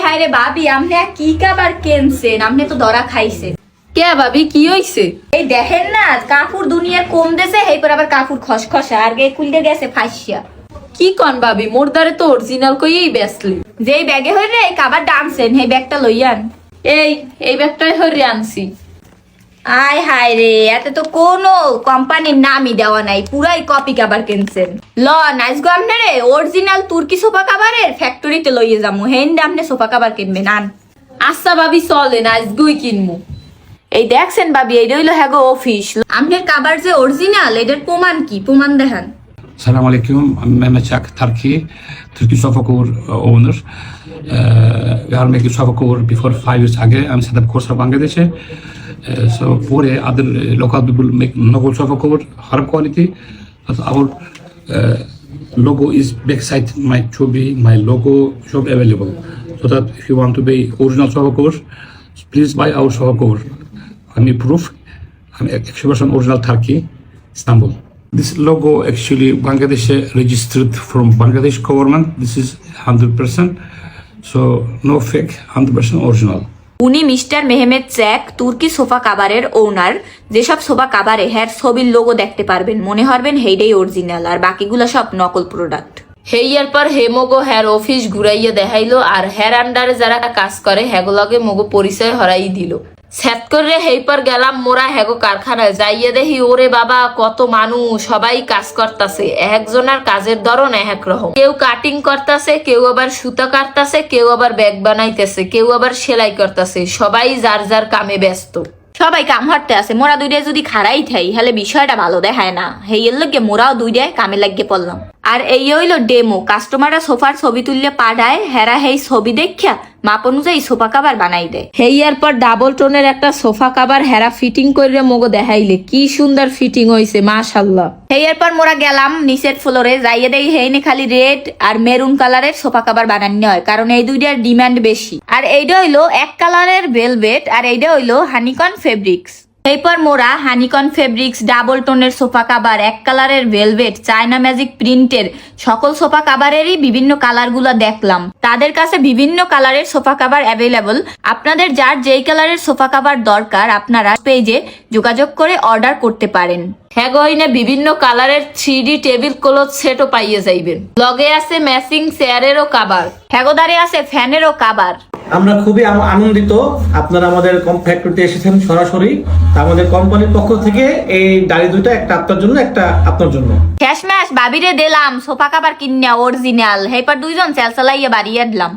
হায় রে ভাবি, আপনি কি কাবার কেনছেন? আপনি তো ধরা খাইছে। কে ভাবি কি হইছে? এই দেখেন না, কাকুর দুনিয়ার কম দেশে, এই পর আবার কাকুর খসখসা আর গে কুলতে গেছে ফাঁসিয়া। কি কন ভাবি, মোর দ্বারে তো অরিজিনাল কইই বেসলি। যেই ব্যাগে হইলে এই কাবার ডানছেন, এই ব্যাগটা লইয়ান। এই ব্যাগটাই হরে আনছি। আয় হায় রে, এতে তো কোনো কোম্পানির নামই দেওয়া নাই, পুরাই কপি কাবার কিনছেন। ল নাইস গো, আপনারে অরিজিনাল তুর্কি সোফা কাভারের ফ্যাক্টরিতে লইয়ে যাবো, হেন্ডে আপনি সোফা কাভার কিনবেন আন। আচ্ছা ভাবি চলেন, আজগুই কিনবো। এই দেখছেন ভাবি, এই রইলো হ্যাঁ গো অফিস। আপনার কাবার যে অরিজিনাল, এটার প্রমাণ কি? প্রমাণ দেখান। Assalamu alaikum. I'm Mehmet Çak, Turkish sofa cover owner. We are making sofa cover before 5 years ago. I'm set up course of Bangladesh. So for other local people make novel sofa cover, high quality. But our logo is backside my chobi, my logo shop available. So that if you want to buy original sofa cover, please buy our sofa cover. I'm proof. I'm 100% original Turkey, Istanbul. This logo actually Bangladesh registered from Bangladesh government. This is 100%. So no fake, 100% original. উনি mister Mehmed cheque, তুর্কি sofa কাভারের ওনার। যেসব sofa কাভারে হ্যার ছবির logo দেখতে পারবেন, মনে হরবেন হেইডাই original, আর বাকিগুলো সব নকল প্রোডাক্ট। হেইয়ার পর হে মোগো হ্যার অফিস ঘুরাইয়া দেখাইলো, আর হ্যার আন্ডারে যারা কাজ করে হ্যাগোলগে মোগো পরিচয় হরাই দিল। স্যাত করে হেই পর গেলাম মোরা হ্যাগো কারখানায়, যাইয়া দেখি ওরে বাবা কত মানুষ, সবাই কাজ করতাছে। একজনের কাজের ধরন এক রকম, কেউ কাটিং করতাছে, কেউ আবার সুতা কাটতাছে, কেউ আবার ব্যাগ বানাইতেছে, কেউ আবার সেলাই করতাছে। সবাই যার যার কামে ব্যস্ত। সবাই কাম হাঁটতে আছে, মোরা দুইটাই যদি খাড়াই থাই হলে বিষয়টা ভালো দেখায় না। হেইয়ের লগে মোরাও দুইটাই কামে লাগিয়ে পড়লাম। আর এই হইলো ডেমো, কাস্টমাররা সোফার ছবি তুললে পাঠায়, হেরা হেই ছবি দেখিয়া মাপ অনুযায়ী সোফা কাভার বানাই দেয়। হেইয়ার পর ডাবল টোনের একটা সোফা কাভার হেরা ফিটিং করে মোগো দেখাইলে, কি সুন্দর ফিটিং হইছে মাশাআল্লাহ। হেইয়ার পর মোরা গেলাম নিচের ফ্লোরে, যাইয়ে দেই হেইনে খালি রেড আর মেরুন কালারের সোফা কাভার বানানো হয়, কারণ এই দুইটার ডিমান্ড বেশি। আর এইটা হইলো এক কালারের ভেলভেট, আর এইটা হইলো হানিকন ফেব্রিক্স। এরপর মোরা হানিকন ফেব্রিক্স, ডাবল টোনের সোফা কাভার, এক কালারের ভেলভেট, চায়না ম্যাজিক প্রিন্টের সকল সোফা কাভারেরই বিভিন্ন কালারগুলো দেখলাম। তাদের কাছে বিভিন্ন কালারের সোফা কাভার অ্যাভেলেবল। আপনাদের যার যেই কালারের সোফা কাভার দরকার, আপনারা পেজে যোগাযোগ করে অর্ডার করতে পারেন। হ্যাগোইনে বিভিন্ন কালারের 3D টেবিল ক্লথ সেটও পাইয়ে যাইবেন। লগে আছে ম্যাচিং চেয়ারেরও কাভার, হ্যাগোদারে আছে ফ্যানেরও কাভার। আমরা খুবই আনন্দিত আপনারা আমাদের ফ্যাক্টরিতে এসেছেন সরাসরি। আমাদের কোম্পানির পক্ষ থেকে এই গাড়ি দুইটা, একটা আপনার জন্য, একটা আপনার জন্য। শেষ ম্যাশ বাবিরে দিলাম সোফা কাভার কিনা অরিজিনাল, হেপার দুইজন চাল চালাইয়া বাড়িয়ে দিলাম।